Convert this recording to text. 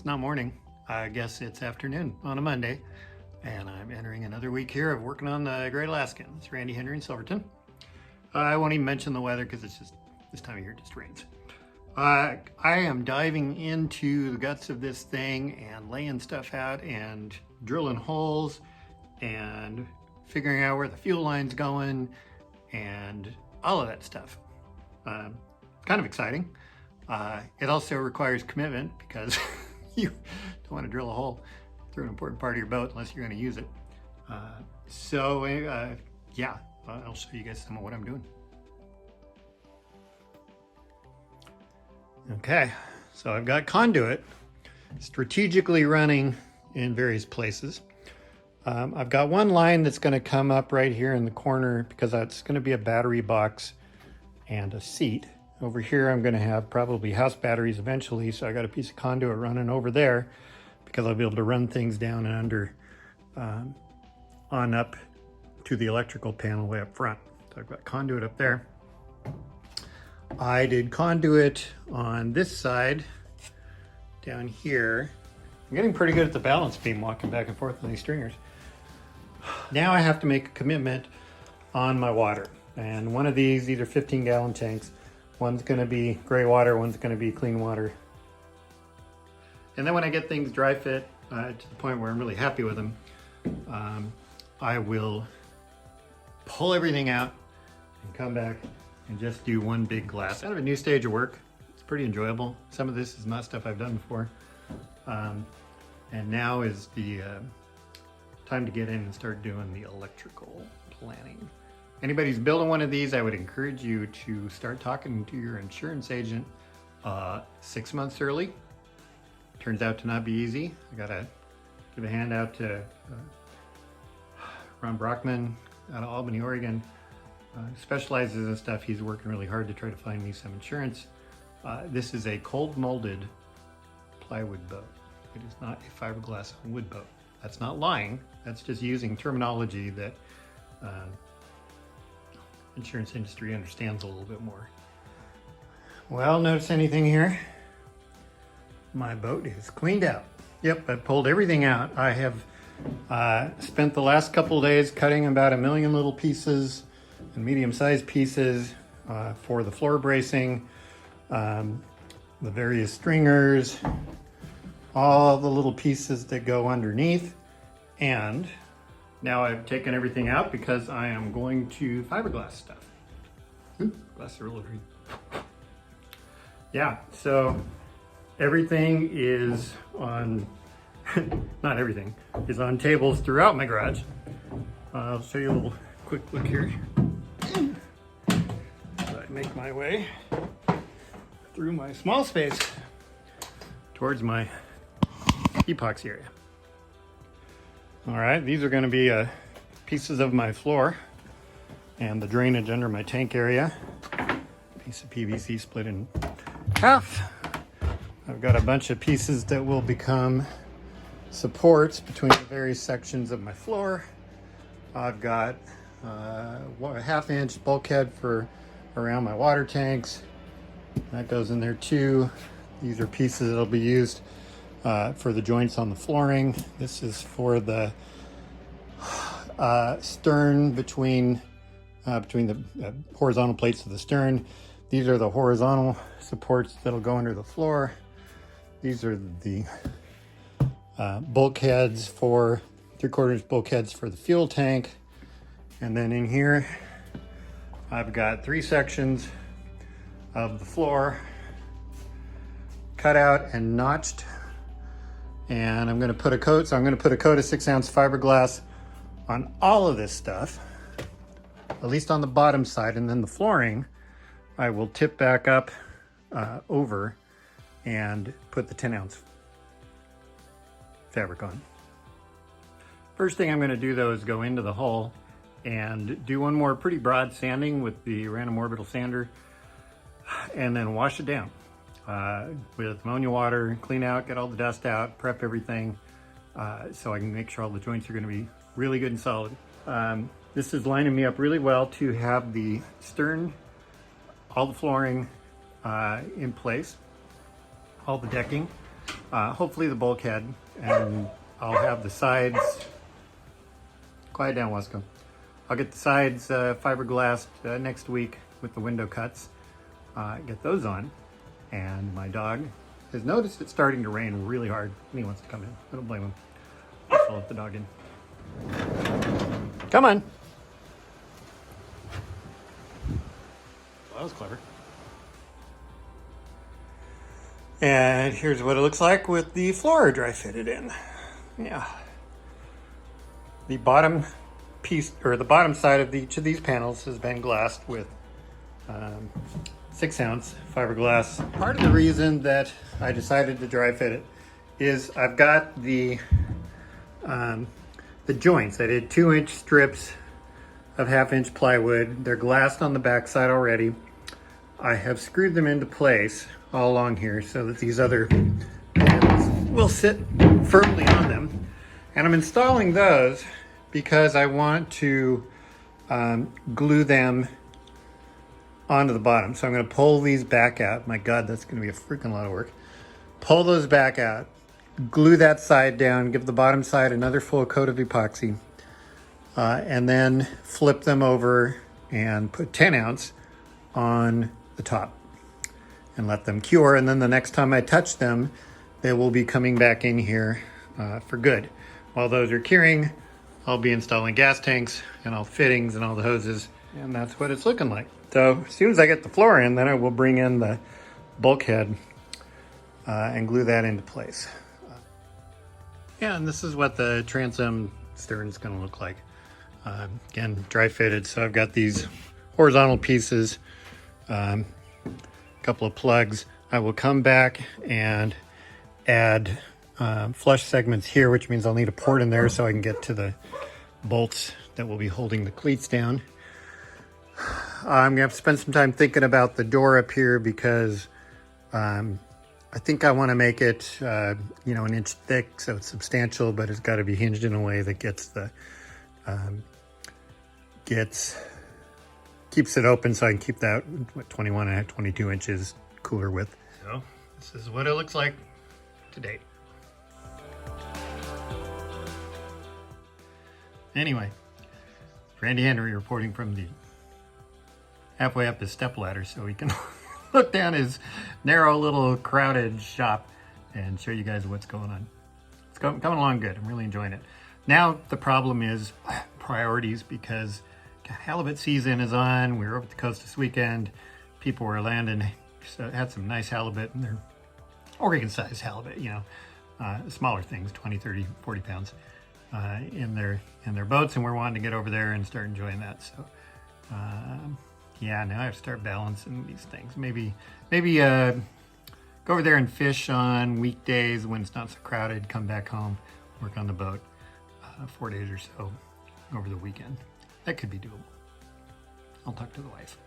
It's not morning. I guess it's afternoon on a Monday, and I'm entering another week here of working on the Great Alaskan. It's Randy Henry in Silverton. I won't even mention the weather because it's just this time of year it just rains. I am diving into the guts of this thing and laying stuff out and drilling holes and figuring out where the fuel line's going and all of that stuff. Kind of exciting. It also requires commitment because you don't want to drill a hole through an important part of your boat unless you're going to use it. Yeah, I'll show you guys some of what I'm doing. Okay, so I've got conduit strategically running in various places. I've got one line that's going to come up right here in the corner because that's going to be a battery box and a seat. Over here I'm going to have probably house batteries eventually, so I got a piece of conduit running over there because I'll be able to run things down and under on up to the electrical panel way up front. So I've got conduit up there. I did conduit on this side down here. I'm getting pretty good at the balance beam walking back and forth on these stringers. Now I have to make a commitment on my water, and one of these are 15-gallon tanks. One's going to be gray water, one's going to be clean water. And then when I get things dry fit to the point where I'm really happy with them, I will pull everything out and come back and just do one big glass. Kind of a new stage of work. It's pretty enjoyable. Some of this is not stuff I've done before. And now is the time to get in and start doing the electrical planning. Anybody who's building one of these, I would encourage you to start talking to your insurance agent 6 months early. Turns out to not be easy. I gotta give a hand out to Ron Brockman out of Albany, Oregon. Specializes in stuff. He's working really hard to try to find me some insurance. This is a cold molded plywood boat. It is not a fiberglass wood boat. That's not lying. That's just using terminology that insurance industry understands a little bit more. Well, notice anything here? My boat is cleaned out. Yep, I pulled everything out. I have spent the last couple of days cutting about 1 million little pieces and medium-sized pieces for the floor bracing, the various stringers, all the little pieces that go underneath. And now I've taken everything out because I am going to fiberglass stuff. Ooh, glass are green. Yeah, so everything is on, not everything, is on tables throughout my garage. I'll show you a little quick look here. As I make my way through my small space towards my epoxy area. All right, these are going to be pieces of my floor and the drainage under my tank area. Piece of PVC split in half. I've got a bunch of pieces that will become supports between the various sections of my floor. I've got a 1/2 inch bulkhead for around my water tanks. That goes in there too. These are pieces that'll be used for the joints on the flooring. This is for the stern between the horizontal plates of the stern. These are the horizontal supports that'll go under the floor. These are the bulkheads for 3/4 inch bulkheads for the fuel tank. And then in here, I've got 3 sections of the floor cut out and notched. And I'm going to put a coat, so I'm going to put a coat of 6-ounce fiberglass on all of this stuff, at least on the bottom side, and then the flooring I will tip back up over and put the 10-ounce fabric on. First thing I'm going to do though is go into the hole and do one more pretty broad sanding with the random orbital sander and then wash it down. With ammonia water, clean out, get all the dust out, prep everything so I can make sure all the joints are going to be really good and solid. This is lining me up really well to have the stern, all the flooring in place, all the decking. hopefully the bulkhead, and I'll have the sides, quiet down Wasco. I'll get the sides fiberglassed next week with the window cuts, get those on, and my dog has noticed it's starting to rain really hard and he wants to come in. I don't blame him. I'll let the dog in. Come on. Well, that was clever. And here's what it looks like with the floor dry fitted in. Yeah. The bottom piece, or the bottom side of each of these panels has been glassed with 6-ounce fiberglass. Part of the reason that I decided to dry fit it is I've got the joints. I did 2-inch strips of 1/2-inch plywood. They're glassed on the back side already. I have screwed them into place all along here so that these other panels will sit firmly on them. And I'm installing those because I want to glue them onto the bottom. So I'm going to pull these back out. My God, that's going to be a freaking lot of work. Pull those back out, glue that side down, give the bottom side another full coat of epoxy, and then flip them over and put 10-ounce on the top and let them cure. And then the next time I touch them, they will be coming back in here for good. While those are curing, I'll be installing gas tanks and all the fittings and all the hoses, and that's what it's looking like. So as soon as I get the floor in, then I will bring in the bulkhead and glue that into place. Yeah, and this is what the transom stern is going to look like. Again, dry fitted, so I've got these horizontal pieces, a couple of plugs. I will come back and add flush segments here, which means I'll need a port in there so I can get to the bolts that will be holding the cleats down. I'm gonna have to spend some time thinking about the door up here because I think I want to make it, you know, 1 inch thick, so it's substantial, but it's got to be hinged in a way that gets the keeps it open, so I can keep that 21 and 22 inches cooler width. So this is what it looks like to date. Anyway, Randy Henry reporting from the halfway up his step ladder so he can look down his narrow little crowded shop and show you guys what's going on. It's coming along good. I'm really enjoying it. Now the problem is priorities, because halibut season is on. We were over the coast this weekend. People were landing, so had some nice halibut, and they're Oregon sized halibut, you know, smaller things, 20, 30, 40 pounds in their boats, and we're wanting to get over there and start enjoying that. So yeah, now I have to start balancing these things. Maybe go over there and fish on weekdays when it's not so crowded, come back home, work on the boat 4 days or so over the weekend. That could be doable. I'll talk to the wife.